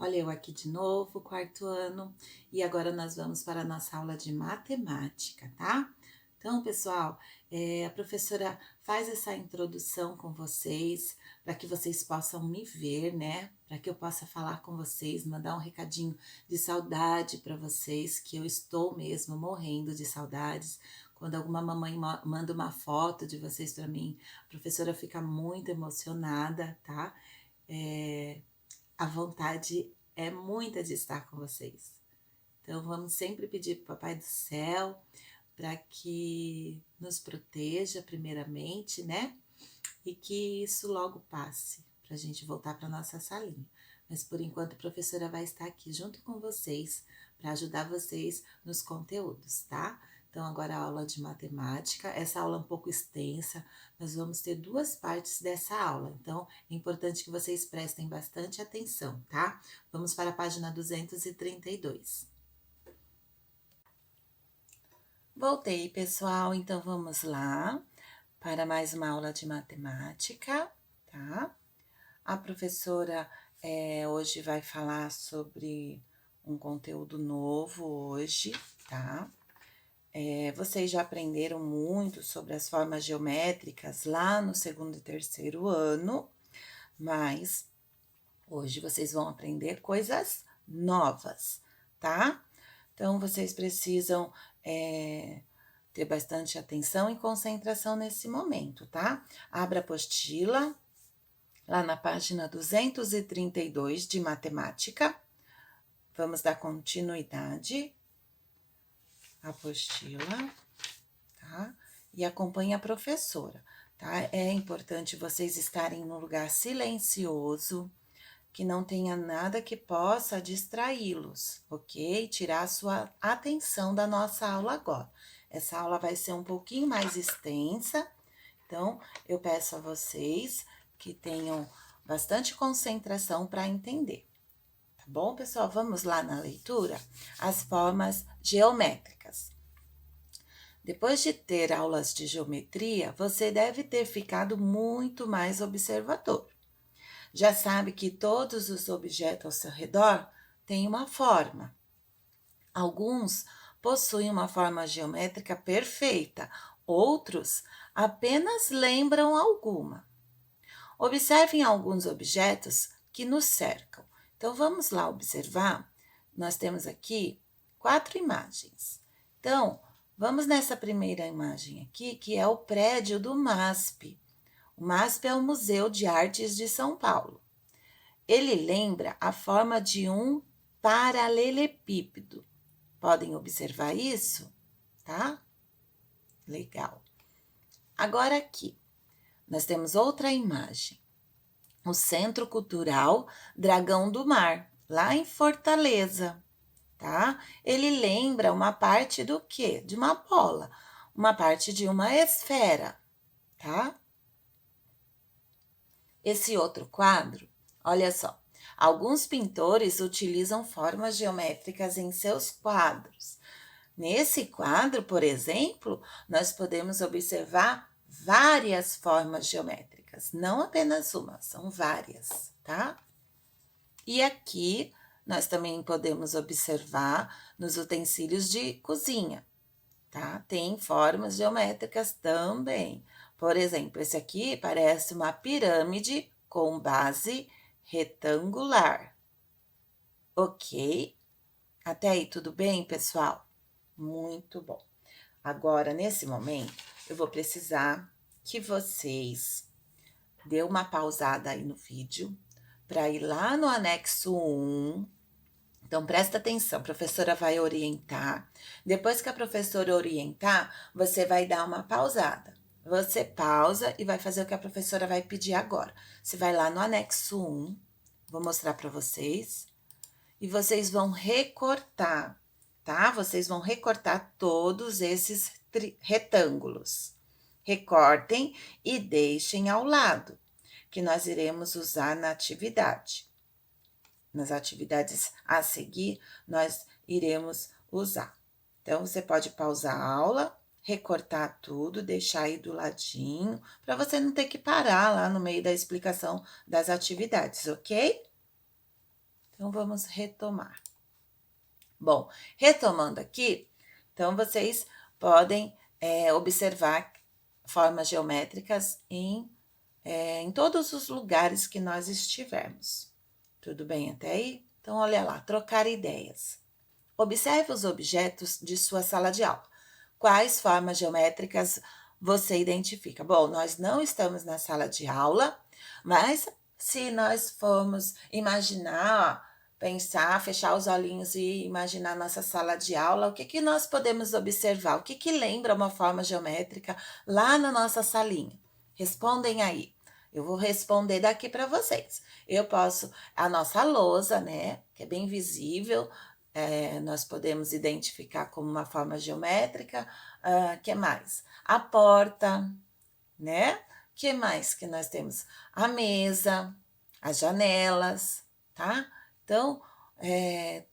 Olha eu aqui de novo, quarto ano, e agora nós vamos para a nossa aula de matemática, tá? Então, pessoal, a professora faz essa introdução com vocês, para que vocês possam me ver, né? Para que eu possa falar com vocês, mandar um recadinho de saudade para vocês, que eu estou mesmo morrendo de saudades. Quando alguma mamãe manda uma foto de vocês para mim, a professora fica muito emocionada, tá? A vontade é muita de estar com vocês. Então, vamos sempre pedir para o Papai do Céu para que nos proteja, primeiramente, né? E que isso logo passe, para a gente voltar para nossa salinha. Mas, por enquanto, a professora vai estar aqui junto com vocês para ajudar vocês nos conteúdos, tá? Então, agora a aula de matemática. Essa aula é um pouco extensa, nós vamos ter duas partes dessa aula. Então, é importante que vocês prestem bastante atenção, tá? Vamos para a página 232. Voltei, pessoal, então vamos lá para mais uma aula de matemática, tá? A professora hoje vai falar sobre um conteúdo novo hoje, tá? Vocês já aprenderam muito sobre as formas geométricas lá no segundo e terceiro ano, mas hoje vocês vão aprender coisas novas, tá? Então, vocês precisam ter bastante atenção e concentração nesse momento, tá? Abra a apostila, lá na página 232 de matemática. Vamos dar continuidade à apostila, tá? E acompanhe a professora, tá? É importante vocês estarem num lugar silencioso, que não tenha nada que possa distraí-los, ok? Tirar a sua atenção da nossa aula agora. Essa aula vai ser um pouquinho mais extensa, então eu peço a vocês que tenham bastante concentração para entender. Tá bom, pessoal? Vamos lá na leitura? As formas geométricas. Depois de ter aulas de geometria, você deve ter ficado muito mais observador. Já sabe que todos os objetos ao seu redor têm uma forma. Alguns possuem uma forma geométrica perfeita, outros apenas lembram alguma. Observem alguns objetos que nos cercam. Então, vamos lá observar. Nós temos aqui 4 imagens. Então, vamos nessa primeira imagem aqui, que é o prédio do MASP. O MASP é o Museu de Artes de São Paulo. Ele lembra a forma de um paralelepípedo. Podem observar isso? Tá? Legal. Agora aqui, nós temos outra imagem. O Centro Cultural Dragão do Mar, lá em Fortaleza, tá? Ele lembra uma parte do quê? De uma bola, uma parte de uma esfera, tá? Esse outro quadro, olha só, alguns pintores utilizam formas geométricas em seus quadros. Nesse quadro, por exemplo, nós podemos observar várias formas geométricas, não apenas uma, são várias, tá? E aqui nós também podemos observar nos utensílios de cozinha, tá? Tem formas geométricas também. Por exemplo, esse aqui parece uma pirâmide com base retangular. Ok? Até aí tudo bem, pessoal? Muito bom. Agora, nesse momento, eu vou precisar que vocês dê uma pausada aí no vídeo para ir lá no anexo 1. Então, presta atenção, a professora vai orientar. Depois que a professora orientar, você vai dar uma pausada. Você pausa e vai fazer o que a professora vai pedir agora. Você vai lá no anexo 1, vou mostrar para vocês, e vocês vão recortar, tá? Vocês vão recortar todos esses retângulos. Recortem e deixem ao lado, que nós iremos usar na atividade. Nas atividades a seguir, nós iremos usar. Então, você pode pausar a aula, recortar tudo, deixar aí do ladinho, para você não ter que parar lá no meio da explicação das atividades, ok? Então, vamos retomar. Bom, retomando aqui, então vocês podem observar formas geométricas em todos os lugares que nós estivermos. Tudo bem até aí? Então, olha lá, trocar ideias. Observe os objetos de sua sala de aula. Quais formas geométricas você identifica? Bom, nós não estamos na sala de aula, mas se nós formos imaginar, pensar, fechar os olhinhos e imaginar nossa sala de aula, o que, que nós podemos observar? O que, que lembra uma forma geométrica lá na nossa salinha? Respondem aí. Eu vou responder daqui para vocês. Eu posso, a nossa lousa, né, que é bem visível, nós podemos identificar como uma forma geométrica. Que mais? A porta, né? Que mais que nós temos? A mesa, as janelas, tá? Então,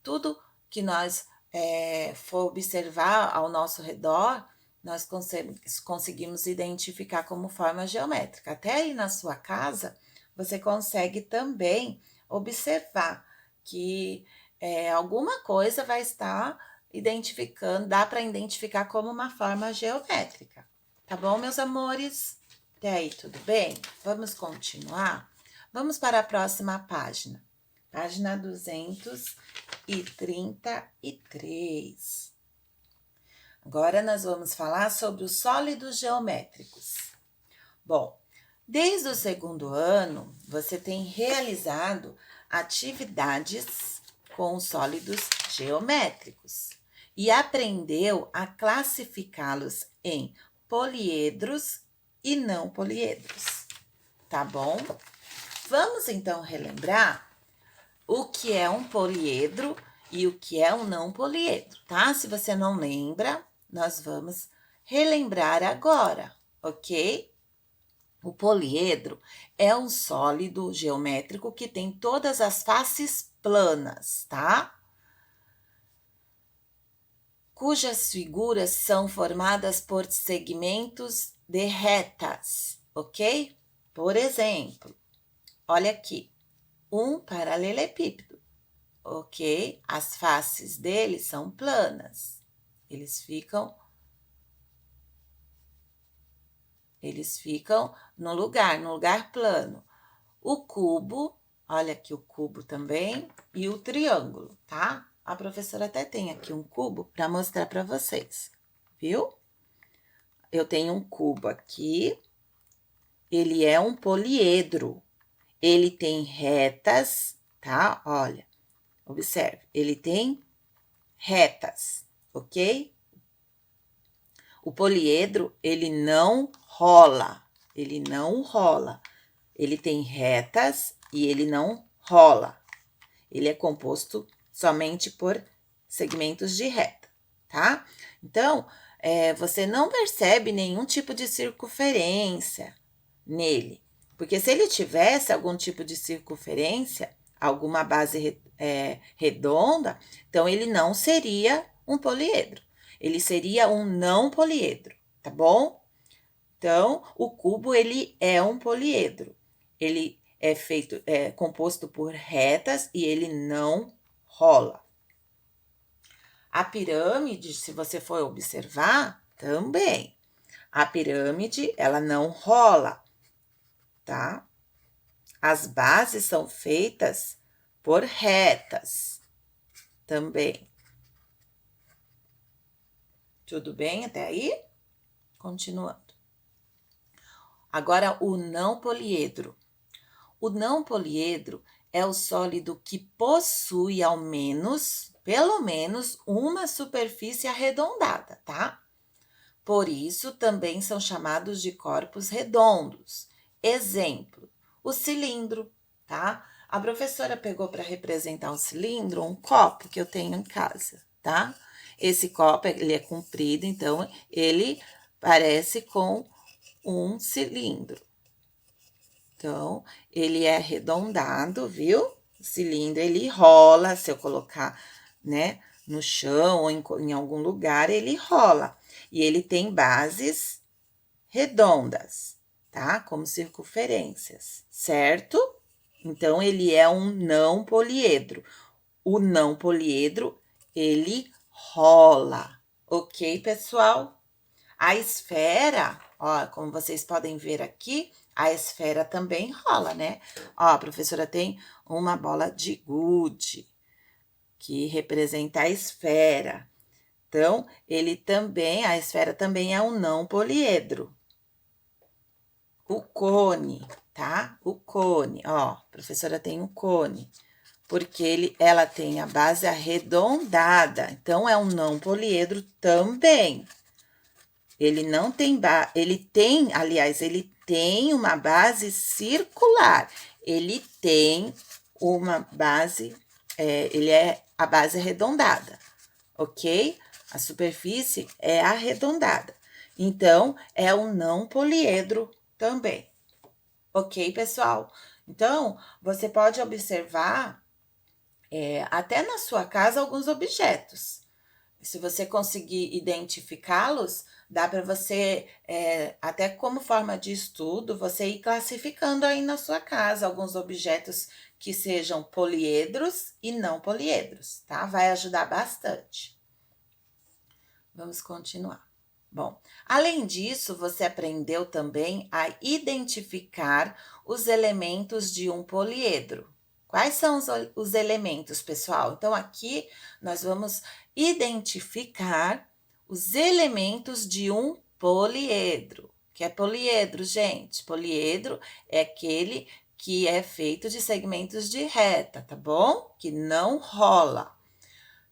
tudo que nós for observar ao nosso redor, nós conseguimos identificar como forma geométrica. Até aí na sua casa, você consegue também observar que alguma coisa vai estar identificando, dá para identificar como uma forma geométrica. Tá bom, meus amores? Até aí, tudo bem? Vamos continuar? Vamos para a próxima página. Página 233. Agora nós vamos falar sobre os sólidos geométricos. Bom, desde o segundo ano, você tem realizado atividades com sólidos geométricos e aprendeu a classificá-los em poliedros e não poliedros, tá bom? Vamos então relembrar o que é um poliedro e o que é um não poliedro, tá? Se você não lembra, nós vamos relembrar agora, ok? O poliedro é um sólido geométrico que tem todas as faces planas, tá? Cujas figuras são formadas por segmentos de retas, ok? Por exemplo, olha aqui, um paralelepípedo, ok? As faces dele são planas, eles ficam no lugar plano. O cubo, olha aqui o cubo também, e o triângulo, tá? A professora até tem aqui um cubo para mostrar para vocês, viu? Eu tenho um cubo aqui, ele é um poliedro, ele tem retas, tá? Olha, observe, ele tem retas, ok? O poliedro, ele não rola, ele tem retas e ele não rola. Ele é composto somente por segmentos de reta, tá? Então, você não percebe nenhum tipo de circunferência nele, porque se ele tivesse algum tipo de circunferência, alguma base redonda, então ele não seria um poliedro, ele seria um não poliedro, tá bom? Então, o cubo, ele é um poliedro. Ele é composto por retas e ele não rola. A pirâmide, se você for observar, também. A pirâmide, ela não rola, tá? As bases são feitas por retas também. Tudo bem até aí? Continuando. Agora, o não poliedro. O não poliedro é o sólido que possui pelo menos, uma superfície arredondada, tá? Por isso, também são chamados de corpos redondos. Exemplo, o cilindro, tá? A professora pegou para representar um cilindro, um copo que eu tenho em casa, tá? Esse copo, ele é comprido, então, ele parece com um cilindro. Então, ele é arredondado, viu? O cilindro, ele rola, se eu colocar, né, no chão ou em algum lugar, ele rola. E ele tem bases redondas, tá? Como circunferências, certo? Então, ele é um não poliedro. O não poliedro, ele rola. Ok, pessoal? A esfera, ó, como vocês podem ver aqui, a esfera também rola, né? Ó, a professora tem uma bola de gude, que representa a esfera. Então, a esfera também é um não poliedro. O cone, tá? O cone, ó, a professora tem um cone, porque ela tem a base arredondada, então é um não poliedro também. Ele não tem ele tem uma base circular. Ele tem uma base, ele é a base arredondada, ok? A superfície é arredondada. Então, é um não poliedro também. Ok, pessoal? Então, você pode observar até na sua casa alguns objetos. Se você conseguir identificá-los, dá para você, até como forma de estudo, você ir classificando aí na sua casa alguns objetos que sejam poliedros e não poliedros, tá? Vai ajudar bastante. Vamos continuar. Bom, além disso, você aprendeu também a identificar os elementos de um poliedro. Quais são os elementos, pessoal? Então, aqui nós vamos identificar os elementos de um poliedro. O que é poliedro, gente? Poliedro é aquele que é feito de segmentos de reta, tá bom? Que não rola.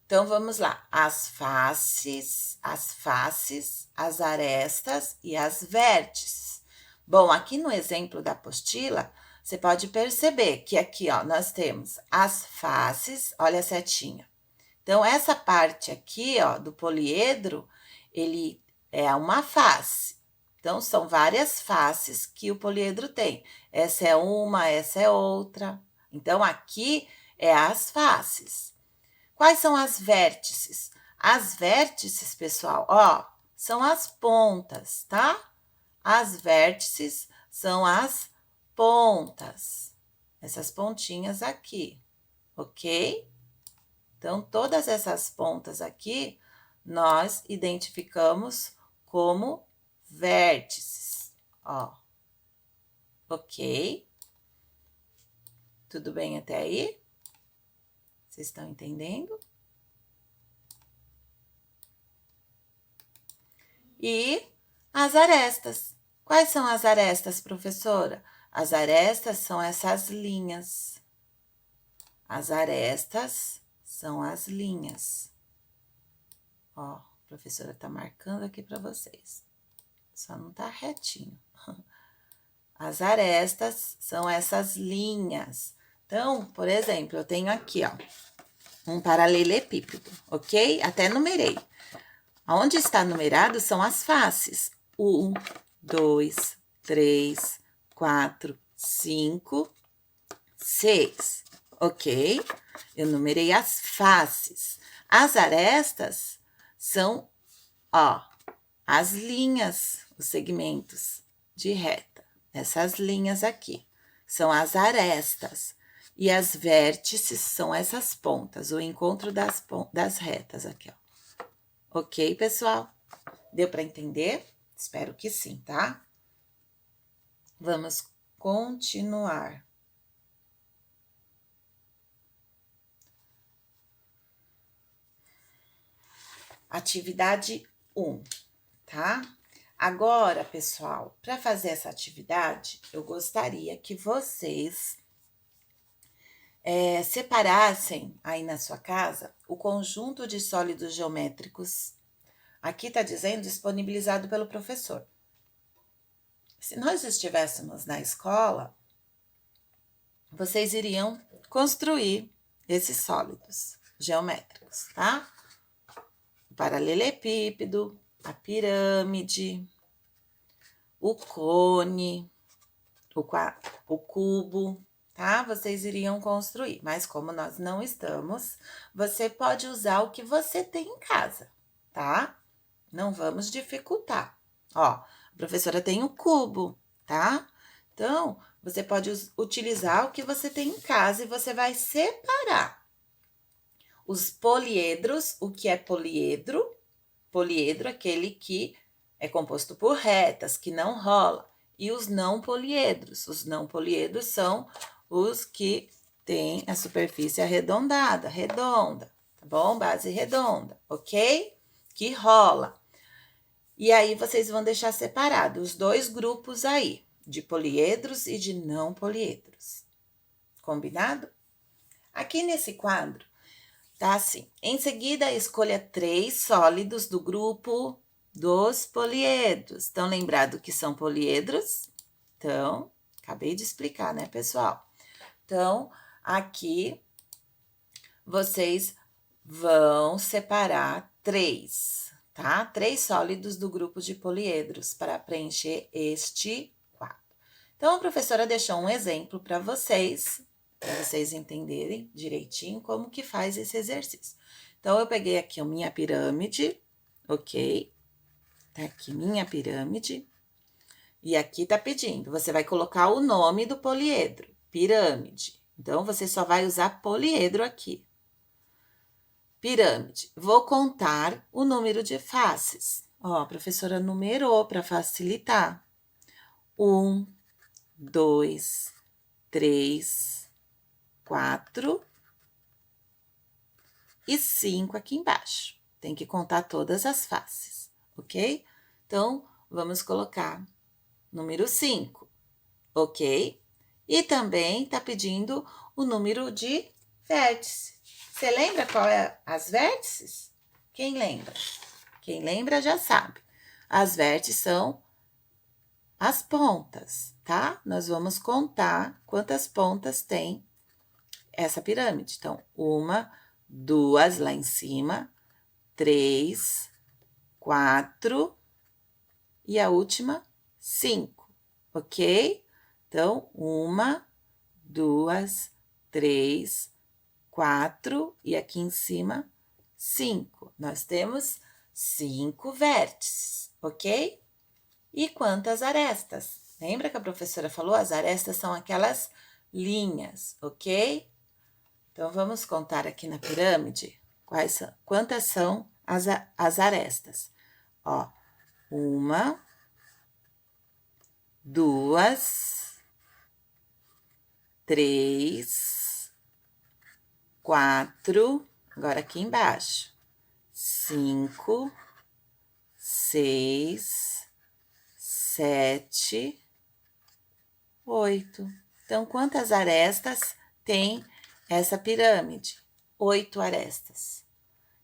Então, vamos lá. As faces, as arestas e as vértices. Bom, aqui no exemplo da apostila, você pode perceber que aqui, ó, nós temos as faces, olha a setinha. Então, essa parte aqui, ó, do poliedro, ele é uma face. Então, são várias faces que o poliedro tem. Essa é uma, essa é outra. Então, aqui é as faces. Quais são as vértices? As vértices, pessoal, ó, são as pontas, tá? As vértices são as pontas. Essas pontinhas aqui, ok? Então, todas essas pontas aqui, nós identificamos como vértices, ó. Ok? Tudo bem até aí? Vocês estão entendendo? E as arestas. Quais são as arestas, professora? As arestas são essas linhas. As arestas são as linhas. Ó, a professora tá marcando aqui para vocês. Só não tá retinho. As arestas são essas linhas. Então, por exemplo, eu tenho aqui, ó, um paralelepípedo, ok? Até numerei. Onde está numerado são as faces. 1, 2, 3, 4, 5, 6. Ok? Eu numerei as faces. As arestas são, ó, as linhas, os segmentos de reta. Essas linhas aqui são as arestas. E as vértices são essas pontas, o encontro das retas aqui, ó. Ok, pessoal? Deu para entender? Espero que sim, tá? Vamos continuar. Atividade 1, tá? Agora, pessoal, para fazer essa atividade, eu gostaria que vocês separassem aí na sua casa o conjunto de sólidos geométricos. Aqui está dizendo disponibilizado pelo professor. Se nós estivéssemos na escola, vocês iriam construir esses sólidos geométricos, tá? O paralelepípedo, a pirâmide, o cone, o cubo, tá? Vocês iriam construir, mas como nós não estamos, você pode usar o que você tem em casa, tá? Não vamos dificultar. Ó, a professora tem o cubo, tá? Então, você pode utilizar o que você tem em casa e você vai separar os poliedros. O que é poliedro? Poliedro é aquele que é composto por retas, que não rola. E os não poliedros. Os não poliedros são os que têm a superfície arredondada, redonda, tá bom? Base redonda, ok? Que rola. E aí, vocês vão deixar separado os dois grupos aí, de poliedros e de não poliedros. Combinado? Aqui nesse quadro, tá assim. Em seguida, escolha 3 sólidos do grupo dos poliedros. Estão lembrados que são poliedros? Então, acabei de explicar, né, pessoal? Então, aqui, vocês vão separar 3, tá? 3 sólidos do grupo de poliedros para preencher este quadro. Então, a professora deixou um exemplo para vocês entenderem direitinho como que faz esse exercício. Então, eu peguei aqui a minha pirâmide, ok? Tá aqui minha pirâmide. E aqui tá pedindo, você vai colocar o nome do poliedro, pirâmide. Então, você só vai usar poliedro aqui. Pirâmide. Vou contar o número de faces. Ó, a professora numerou para facilitar. 1, 2, 3, 4 e 5 aqui embaixo. Tem que contar todas as faces, ok? Então, vamos colocar número 5, ok? E também tá pedindo o número de vértices. Você lembra qual é as vértices? Quem lembra? Quem lembra já sabe. As vértices são as pontas, tá? Nós vamos contar quantas pontas tem essa pirâmide. Então, 1, 2 lá em cima, 3, 4 e a última, 5, ok? Então, 1, 2, 3, 4 e aqui em cima, 5. Nós temos 5 vértices, ok? E quantas arestas? Lembra que a professora falou? As arestas são aquelas linhas, ok? Então, vamos contar aqui na pirâmide quantas são as arestas. Ó, 1, 2, 3, 4, agora aqui embaixo, 5, 6, 7, 8. Então, quantas arestas tem essa pirâmide? 8 arestas.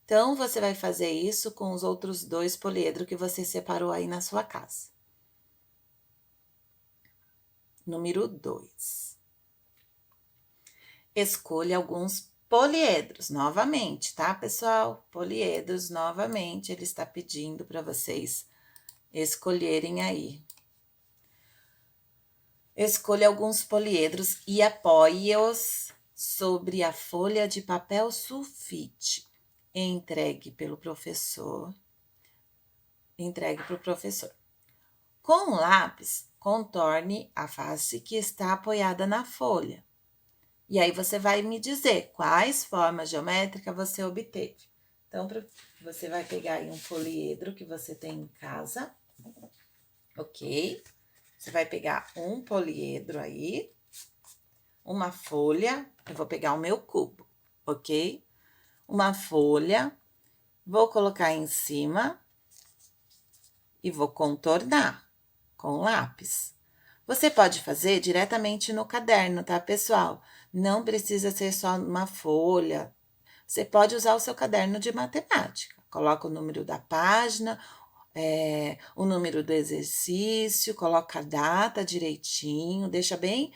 Então, você vai fazer isso com os outros 2 poliedros que você separou aí na sua casa. Número 2. Escolha alguns poliedros, novamente, tá, pessoal? Poliedros, novamente, ele está pedindo para vocês escolherem aí. Escolha alguns poliedros e apoie-os sobre a folha de papel sulfite. Entregue para o professor. Com o lápis, contorne a face que está apoiada na folha. E aí, você vai me dizer quais formas geométricas você obteve. Então, você vai pegar aí um poliedro que você tem em casa, ok? Você vai pegar um poliedro aí, uma folha, eu vou pegar o meu cubo, ok? Uma folha, vou colocar em cima e vou contornar com lápis. Você pode fazer diretamente no caderno, tá, pessoal? Não precisa ser só uma folha. Você pode usar o seu caderno de matemática. Coloca o número da página, o número do exercício, coloca a data direitinho, deixa bem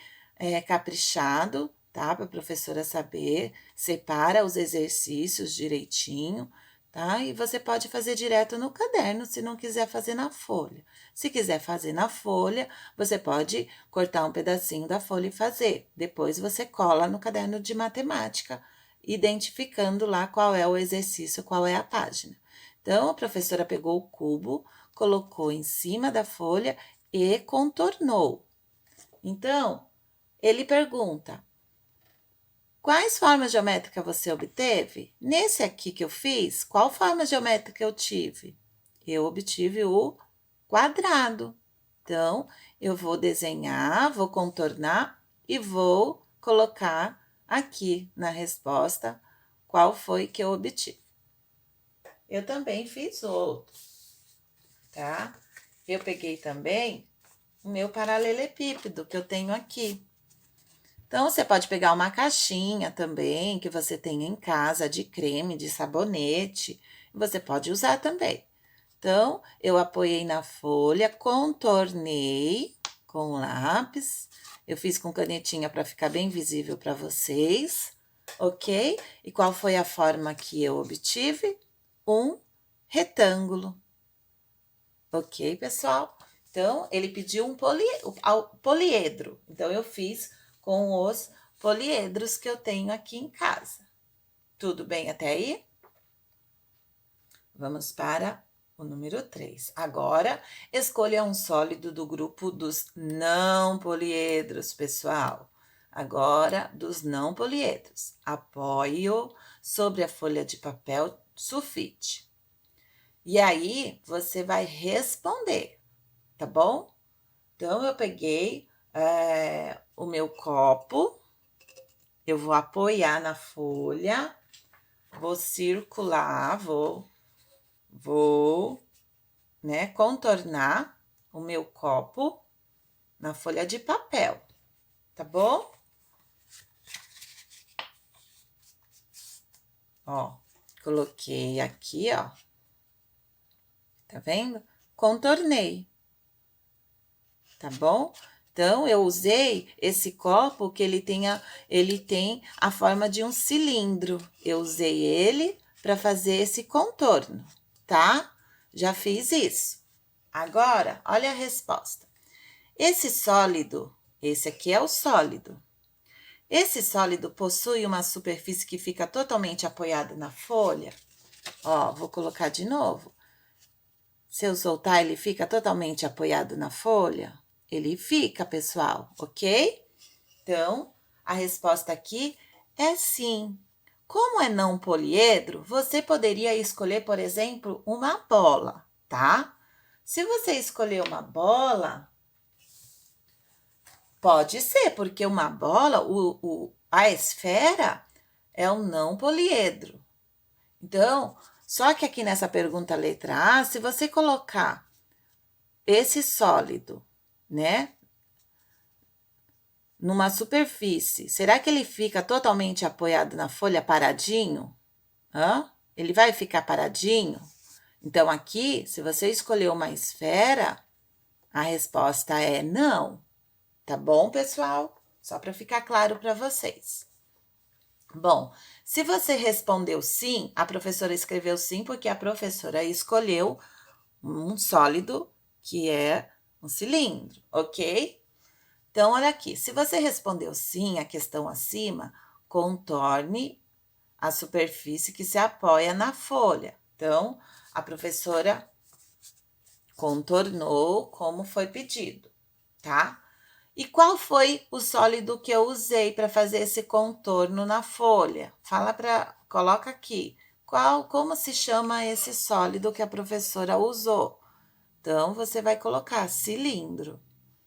caprichado, tá? Para a professora saber, separa os exercícios direitinho, tá? E você pode fazer direto no caderno, se não quiser fazer na folha. Se quiser fazer na folha, você pode cortar um pedacinho da folha e fazer. Depois você cola no caderno de matemática, identificando lá qual é o exercício, qual é a página. Então, a professora pegou o cubo, colocou em cima da folha e contornou. Então, ele pergunta: quais formas geométricas você obteve? Nesse aqui que eu fiz, qual forma geométrica eu tive? Eu obtive o quadrado. Então, eu vou desenhar, vou contornar e vou colocar aqui na resposta qual foi que eu obtive. Eu também fiz outro, tá? Eu peguei também o meu paralelepípedo que eu tenho aqui. Então, você pode pegar uma caixinha também que você tenha em casa de creme, de sabonete, você pode usar também. Então, eu apoiei na folha, contornei com lápis, eu fiz com canetinha para ficar bem visível para vocês, ok? E qual foi a forma que eu obtive? Um retângulo. Ok, pessoal? Então, ele pediu um poliedro. Então, eu fiz com os poliedros que eu tenho aqui em casa. Tudo bem até aí? Vamos para o número 3. Agora, escolha um sólido do grupo dos não poliedros, pessoal. Agora, dos não poliedros. Apoie-o sobre a folha de papel sulfite. E aí, você vai responder, tá bom? Então, eu peguei o meu copo, eu vou apoiar na folha, vou circular, vou, né, contornar o meu copo na folha de papel, tá bom? Ó, coloquei aqui, ó, tá vendo? Contornei, tá bom? Então, eu usei esse copo que ele tem a forma de um cilindro. Eu usei ele para fazer esse contorno, tá? Já fiz isso. Agora, olha a resposta. Esse sólido, esse aqui é o sólido. Esse sólido possui uma superfície que fica totalmente apoiada na folha. Ó, vou colocar de novo. Se eu soltar, ele fica totalmente apoiado na folha? Ele fica, pessoal, ok? Então, a resposta aqui é sim. Como é não poliedro, você poderia escolher, por exemplo, uma bola, tá? Se você escolher uma bola, pode ser, porque uma bola, a esfera é um não poliedro. Então, só que aqui nessa pergunta letra A, se você colocar esse sólido, né, numa superfície, será que ele fica totalmente apoiado na folha paradinho? Hã? Ele vai ficar paradinho? Então, aqui, se você escolher uma esfera, a resposta é não. Tá bom, pessoal? Só para ficar claro para vocês. Bom, se você respondeu sim, a professora escreveu sim, porque a professora escolheu um sólido que é um cilindro, ok? Então, olha aqui, se você respondeu sim à questão acima, contorne a superfície que se apoia na folha. Então, a professora contornou como foi pedido, tá? E qual foi o sólido que eu usei para fazer esse contorno na folha? Coloca aqui. Como se chama esse sólido que a professora usou? Então, você vai colocar cilindro.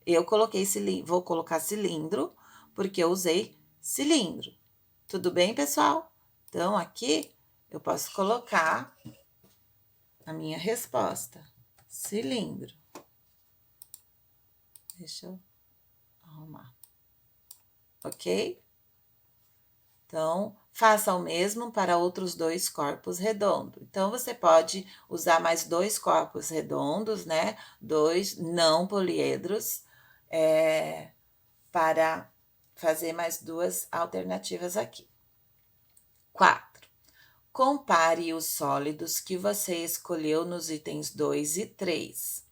Eu coloquei cilindro, vou colocar cilindro, porque eu usei cilindro. Tudo bem, pessoal? Então, aqui eu posso colocar a minha resposta. Cilindro. Deixa eu arrumar. Ok? Então, faça o mesmo para outros dois corpos redondos. Então, você pode usar mais dois corpos redondos, né? Dois não poliedros, para fazer mais duas alternativas aqui. 4. Compare os sólidos que você escolheu nos itens 2 e 3.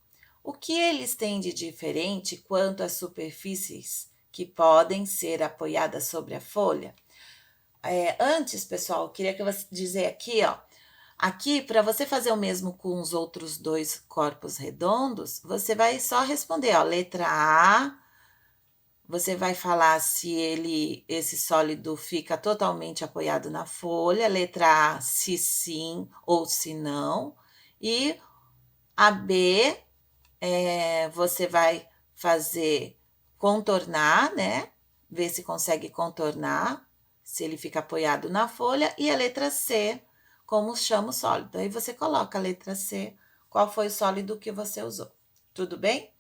O que eles têm de diferente quanto às superfícies que podem ser apoiadas sobre a folha? Antes, pessoal, eu queria que eu dizer aqui, ó. Aqui, para você fazer o mesmo com os outros dois corpos redondos, você vai só responder, ó, letra A, você vai falar se esse sólido fica totalmente apoiado na folha, letra A, se sim ou se não, e a B, você vai fazer contornar, né? Ver se consegue contornar, se ele fica apoiado na folha, e a letra C, como chama o sólido. Aí você coloca a letra C, qual foi o sólido que você usou. Tudo bem?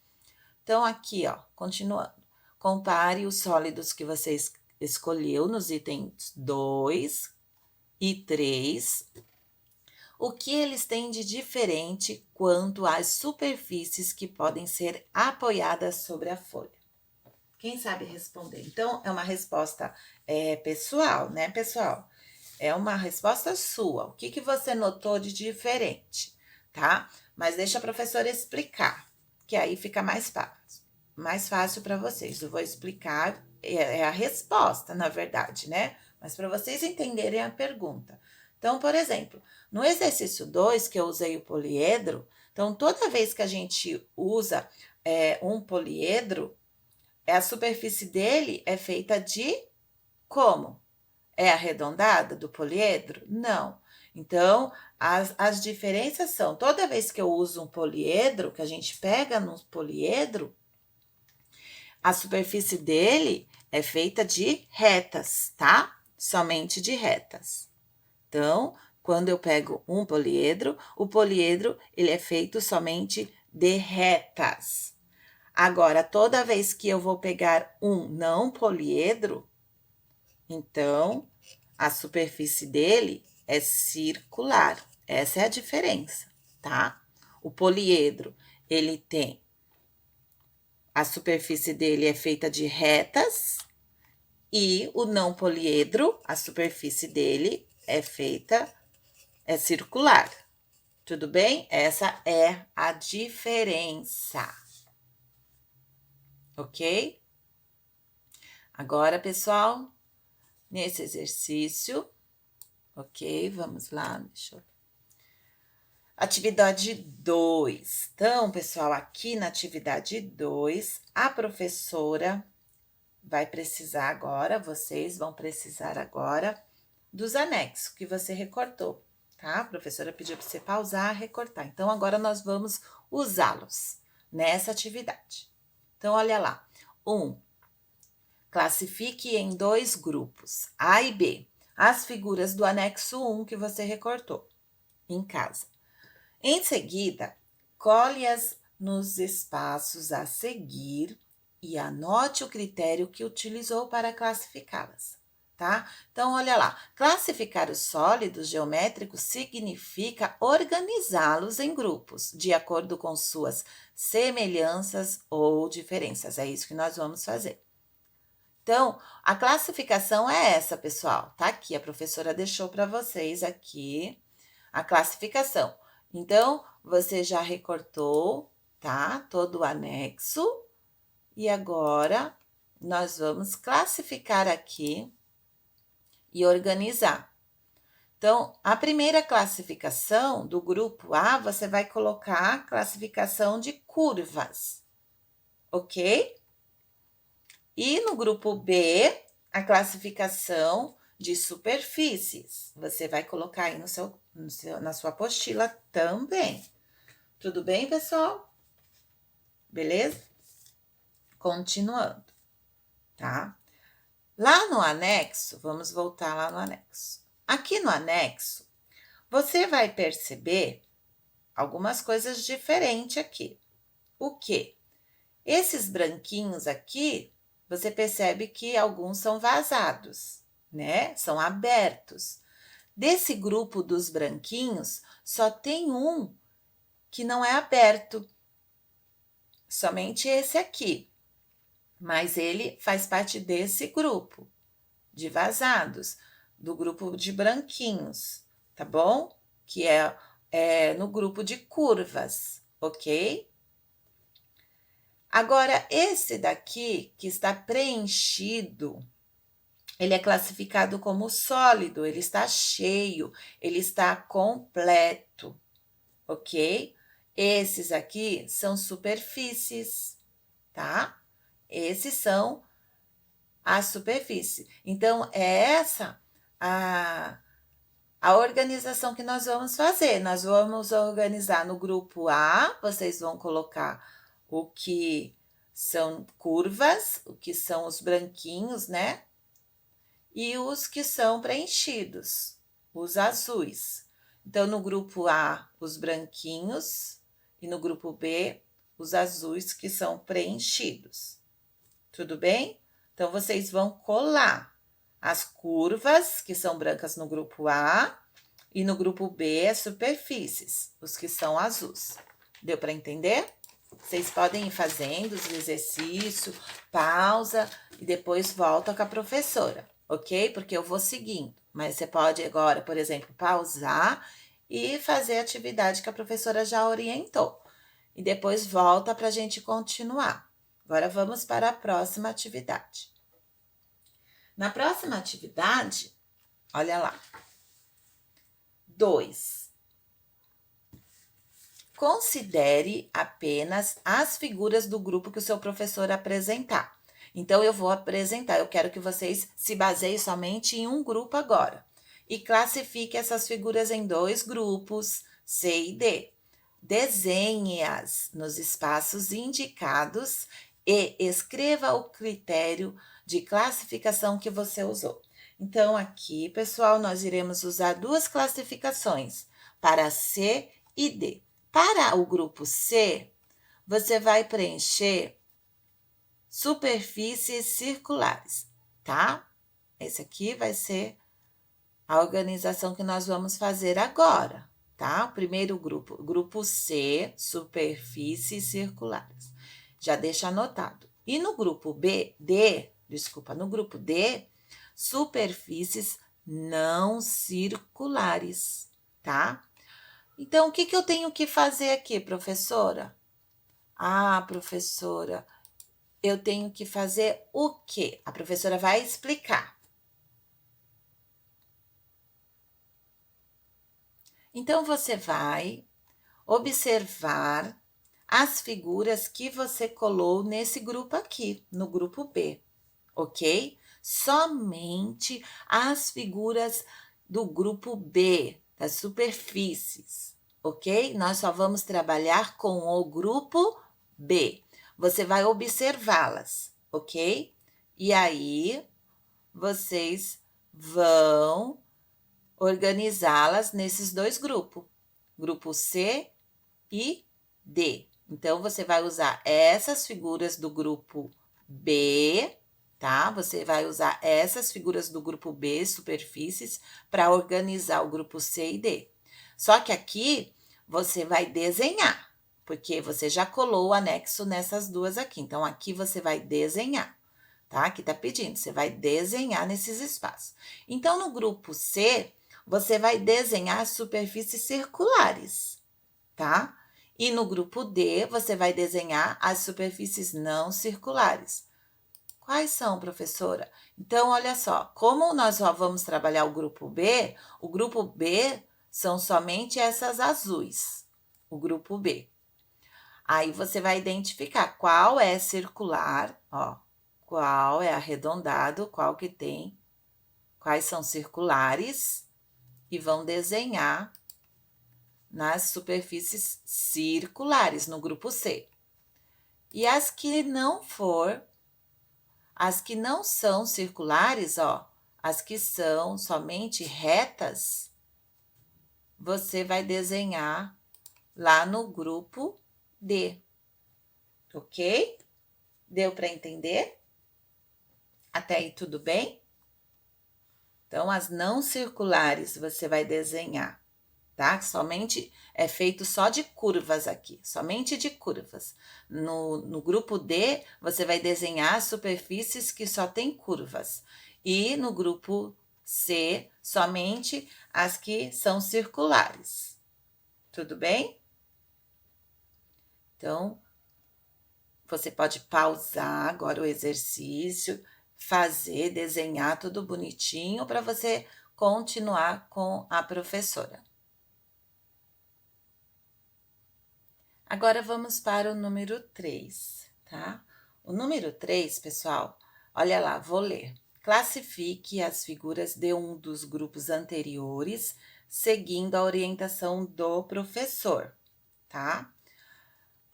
Então, aqui, ó, continuando. Compare os sólidos que você escolheu nos itens 2 e 3. O que eles têm de diferente quanto às superfícies que podem ser apoiadas sobre a folha? Quem sabe responder? Então, é uma resposta pessoal, né, pessoal? É uma resposta sua. O que você notou de diferente, tá? Mas deixa a professora explicar, que aí fica mais fácil para vocês. Eu vou explicar, é a resposta, na verdade, né? Mas para vocês entenderem a pergunta. Então, por exemplo, no exercício 2, que eu usei o poliedro, então toda vez que a gente usa um poliedro, a superfície dele é feita de como? É arredondada do poliedro? Não. Então, as diferenças são, toda vez que eu uso um poliedro, que a gente pega no poliedro, a superfície dele é feita de retas, tá? Somente de retas. Então, quando eu pego um poliedro, o poliedro ele é feito somente de retas. Agora, toda vez que eu vou pegar um não poliedro, então a superfície dele é circular. Essa é a diferença, tá? O poliedro, ele tem a superfície dele é feita de retas e o não poliedro, a superfície dele é circular. Tudo bem? Essa é a diferença. Ok? Agora, pessoal, nesse exercício, ok? Vamos lá, deixa eu... Atividade 2. Então, pessoal, aqui na atividade 2, a professora vai precisar agora, vocês vão precisar agora dos anexos que você recortou, tá? A professora pediu para você pausar, recortar. Então, agora nós vamos usá-los nessa atividade. Então, olha lá. 1. Classifique em 2 grupos, A e B, as figuras do anexo 1 que você recortou em casa. Em seguida, colhe-as nos espaços a seguir e anote o critério que utilizou para classificá-las, tá? Então, olha lá, classificar os sólidos geométricos significa organizá-los em grupos, de acordo com suas semelhanças ou diferenças. É isso que nós vamos fazer. Então, a classificação é essa, pessoal. Tá aqui, a professora deixou para vocês aqui a classificação. Então, você já recortou, tá? Todo o anexo. E agora, nós vamos classificar aqui e organizar. Então, a primeira classificação do grupo A, você vai colocar a classificação de curvas, ok? E no grupo B, a classificação de superfícies. Você vai colocar aí na sua apostila também. Tudo bem, pessoal? Beleza? Continuando, tá? Lá no anexo, vamos voltar lá no anexo. Aqui no anexo, você vai perceber algumas coisas diferentes aqui. O quê? Esses branquinhos aqui, você percebe que alguns são vazados, né? São abertos. Desse grupo dos branquinhos, só tem um que não é aberto. Somente esse aqui. Mas ele faz parte desse grupo de vazados, do grupo de branquinhos, tá bom? Que é no grupo de curvas, ok? Agora, esse daqui, que está preenchido, ele é classificado como sólido, ele está cheio, ele está completo, ok? Esses aqui são superfícies, tá? Esses são a superfície. Então, é essa a organização que nós vamos fazer. Nós vamos organizar no grupo A, vocês vão colocar o que são curvas, o que são os branquinhos, né? E os que são preenchidos, os azuis. Então, no grupo A, os branquinhos, e no grupo B, os azuis que são preenchidos. Tudo bem? Então, vocês vão colar as curvas, que são brancas no grupo A, e no grupo B, as superfícies, os que são azuis. Deu para entender? Vocês podem ir fazendo os exercícios, pausa e depois volta com a professora, ok? Porque eu vou seguindo. Mas você pode agora, por exemplo, pausar e fazer a atividade que a professora já orientou. E depois volta para a gente continuar. Agora vamos para a próxima atividade. Na próxima atividade, olha lá. 2. Considere apenas as figuras do grupo que o seu professor apresentar. Então, eu vou apresentar, eu quero que vocês se baseiem somente em um grupo agora. E classifique essas figuras em 2 grupos, C e D. Desenhe-as nos espaços indicados e escreva o critério de classificação que você usou. Então, aqui, pessoal, nós iremos usar 2 classificações, para C e D. Para o grupo C, você vai preencher superfícies circulares, tá? Esse aqui vai ser a organização que nós vamos fazer agora, tá? O primeiro grupo C, superfícies circulares. Já deixa anotado. E no grupo no grupo D, superfícies não circulares, tá? Então, o que eu tenho que fazer aqui, professora? Ah, professora, eu tenho que fazer o quê? A professora vai explicar. Então, você vai observar as figuras que você colou nesse grupo aqui, no grupo B, ok? Somente as figuras do grupo B, das superfícies, ok? Nós só vamos trabalhar com o grupo B. Você vai observá-las, ok? E aí, vocês vão organizá-las nesses 2 grupos, grupo C e D. Então, você vai usar essas figuras do grupo B, tá? Você vai usar essas figuras do grupo B, superfícies, para organizar o grupo C e D. Só que aqui, você vai desenhar, porque você já colou o anexo nessas 2 aqui. Então, aqui você vai desenhar, tá? Aqui tá pedindo, você vai desenhar nesses espaços. Então, no grupo C, você vai desenhar superfícies circulares, tá? E no grupo D, você vai desenhar as superfícies não circulares. Quais são, professora? Então, olha só, como nós só vamos trabalhar o grupo B são somente essas azuis, o grupo B. Aí você vai identificar qual é circular, ó, qual é arredondado, qual que tem, quais são circulares, e vão desenhar nas superfícies circulares, no grupo C. E as que não são circulares, ó, as que são somente retas, você vai desenhar lá no grupo D, ok? Deu para entender? Até aí tudo bem? Então, as não circulares você vai desenhar, tá? Somente é feito só de curvas aqui, somente de curvas. No grupo D, você vai desenhar superfícies que só tem curvas. E no grupo C, somente as que são circulares. Tudo bem? Então, você pode pausar agora o exercício, fazer, desenhar tudo bonitinho para você continuar com a professora. Agora vamos para o número 3, tá? O número 3, pessoal, Olha lá, vou ler. Classifique as figuras de um dos grupos anteriores, seguindo a orientação do professor, tá?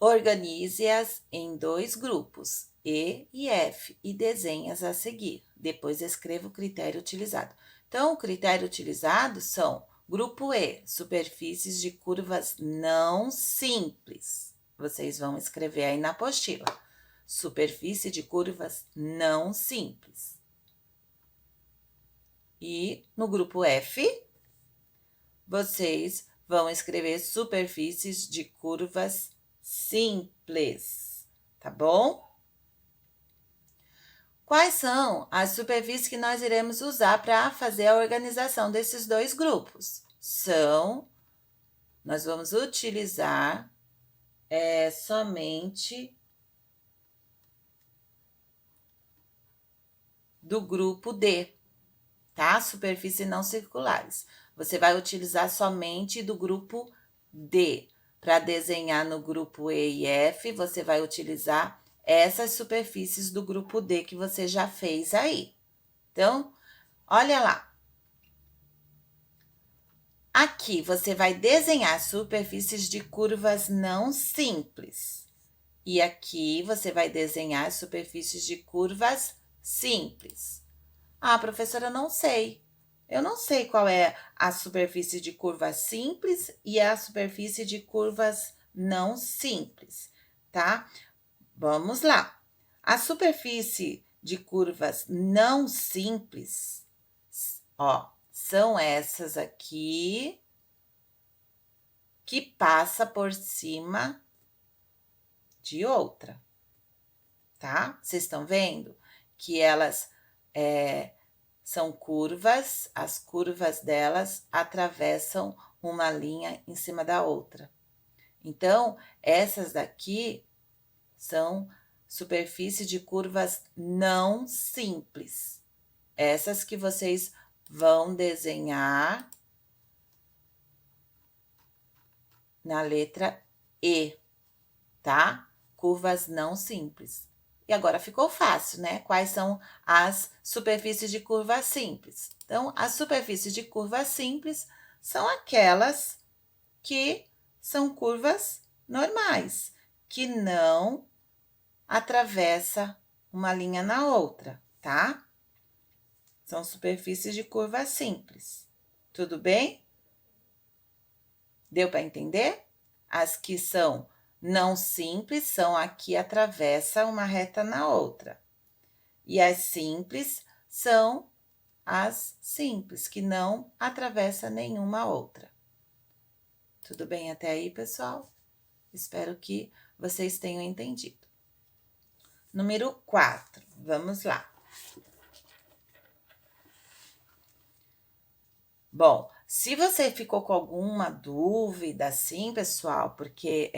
Organize-as em 2 grupos, E e F, e desenhe-as a seguir. Depois escreva o critério utilizado. Então, o critério utilizado são grupo E, superfícies de curvas não simples. Vocês vão escrever aí na apostila. Superfície de curvas não simples. E no grupo F, vocês vão escrever superfícies de curvas simples, tá bom? Quais são as superfícies que nós iremos usar para fazer a organização desses 2 grupos? Nós vamos utilizar somente do grupo D, tá? Superfícies não circulares. Você vai utilizar somente do grupo D. Para desenhar no grupo E e F, você vai utilizar essas superfícies do grupo D que você já fez aí. Então, olha lá. Aqui você vai desenhar superfícies de curvas não simples. E aqui você vai desenhar superfícies de curvas simples. Ah, professora, eu não sei. Eu não sei qual é a superfície de curva simples e a superfície de curvas não simples, tá? Vamos lá. A superfície de curvas não simples, ó, são essas aqui que passa por cima de outra, tá? Vocês estão vendo que elas são curvas, as curvas delas atravessam uma linha em cima da outra. Então, essas daqui são superfície de curvas não simples. Essas que vocês vão desenhar na letra E, tá? Curvas não simples. E agora ficou fácil, né? Quais são as superfícies de curva simples? Então, as superfícies de curva simples são aquelas que são curvas normais, que não atravessa uma linha na outra, tá? São superfícies de curva simples. Tudo bem? Deu para entender? As que são não simples são a que atravessa uma reta na outra. E as simples são as simples, que não atravessa nenhuma outra. Tudo bem até aí, pessoal? Espero que vocês tenham entendido. Número 4, vamos lá. Bom, se você ficou com alguma dúvida, assim, pessoal, porque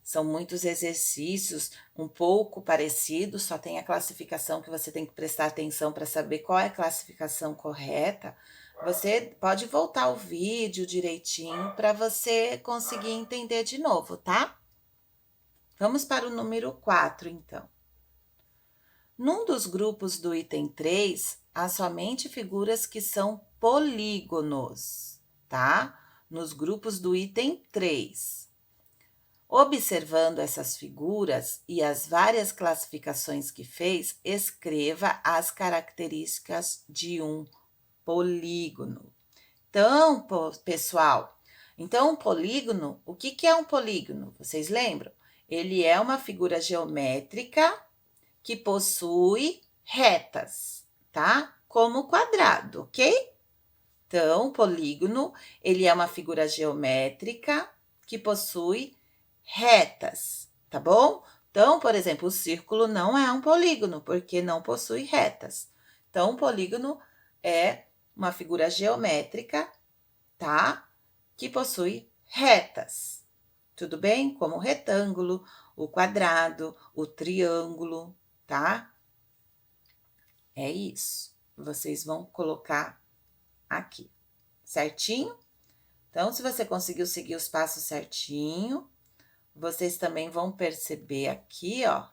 são muitos exercícios um pouco parecidos, só tem a classificação que você tem que prestar atenção para saber qual é a classificação correta. Você pode voltar o vídeo direitinho para você conseguir entender de novo, tá? Vamos para o número 4, então. Num dos grupos do item 3, há somente figuras que são polígonos, tá? Nos grupos do item 3. Observando essas figuras e as várias classificações que fez, escreva as características de um polígono. Então, pessoal, um polígono, o que é um polígono? Vocês lembram? Ele é uma figura geométrica que possui retas, tá? Como o quadrado, ok? Então, polígono, ele é uma figura geométrica que possui retas, tá bom? Então, por exemplo, o círculo não é um polígono, porque não possui retas. Então, um polígono é uma figura geométrica, tá? Que possui retas. Tudo bem? Como o retângulo, o quadrado, o triângulo, tá? É isso. Vocês vão colocar aqui, certinho? Então, se você conseguiu seguir os passos certinho, vocês também vão perceber aqui, ó,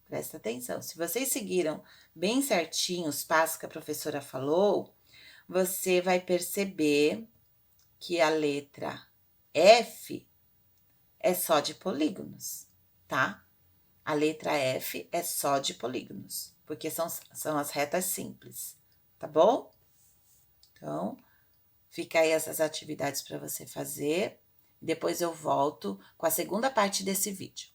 Presta atenção. Se vocês seguiram bem certinho os passos que a professora falou, você vai perceber que a letra F é só de polígonos, tá? A letra F é só de polígonos, porque são as retas simples, tá bom? Então, fica aí essas atividades para você fazer. Depois eu volto com a segunda parte desse vídeo.